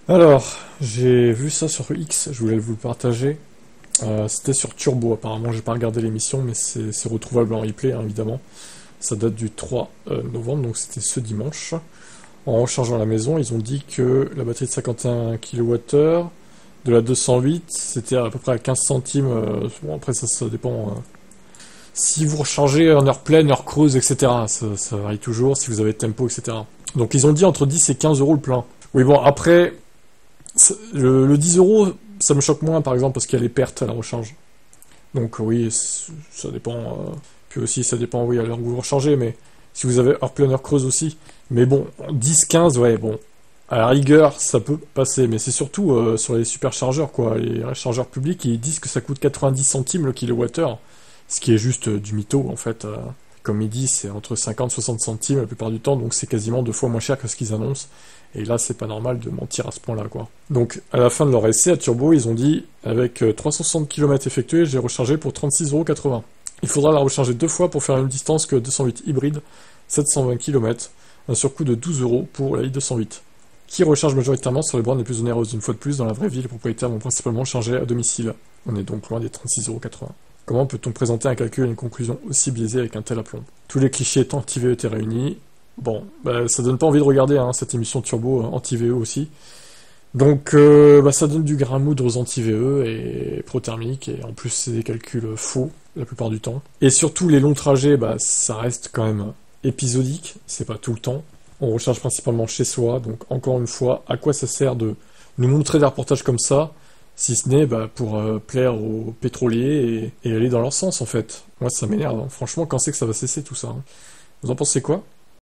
Alors, j'ai vu ça sur X, je voulais vous le partager. C'était sur Turbo, apparemment, j'ai pas regardé l'émission, mais c'est retrouvable en replay, hein, évidemment. Ça date du 3 novembre, donc c'était ce dimanche. En rechargeant la maison, ils ont dit que la batterie de 51 kWh de la 208, c'était à peu près à 15 centimes. Bon, après, ça dépend. Si vous rechargez en heure pleine, heure creuse, etc., ça varie toujours, si vous avez tempo, etc. Donc, ils ont dit entre 10 et 15 euros le plein. Oui, bon, après, le 10 euros, ça me choque moins, par exemple, parce qu'il y a les pertes à la recharge. Donc, oui, ça dépend. Puis aussi, ça dépend, oui, à l'heure où vous rechargez, mais si vous avez heure pleine, heure creuse aussi. Mais bon, 10-15, ouais, bon. À la rigueur, ça peut passer, mais c'est surtout sur les superchargeurs, quoi. Les chargeurs publics, ils disent que ça coûte 90 centimes le kilowattheure, ce qui est juste du mytho, en fait. Comme ils disent, c'est entre 50 et 60 centimes la plupart du temps, donc c'est quasiment 2 fois moins cher que ce qu'ils annoncent. Et là, c'est pas normal de mentir à ce point-là, quoi. Donc, à la fin de leur essai à Turbo, ils ont dit, avec 360 km effectués, j'ai rechargé pour 36,80 €. Il faudra la recharger 2 fois pour faire une distance que 208 hybride, 720 km, un surcoût de 12 € pour la i208, qui recharge majoritairement sur les bornes les plus onéreuses. Une fois de plus, dans la vraie vie, les propriétaires vont principalement charger à domicile. On est donc loin des 36,80 €. Comment peut-on présenter un calcul et une conclusion aussi biaisée avec un tel aplomb? Tous les clichés étant anti-VE étaient réunis. Bon, bah, ça donne pas envie de regarder hein, cette émission Turbo anti-VE aussi. Donc bah, ça donne du grain à moudre aux anti-VE et pro-thermiques, et en plus c'est des calculs faux la plupart du temps. Et surtout les longs trajets, bah, ça reste quand même épisodique, c'est pas tout le temps. On recharge principalement chez soi, donc encore une fois, à quoi ça sert de nous montrer des reportages comme ça, si ce n'est bah, pour plaire aux pétroliers et aller dans leur sens en fait. Moi ça m'énerve, hein. Franchement quand c'est que ça va cesser tout ça hein. Vous en pensez quoi?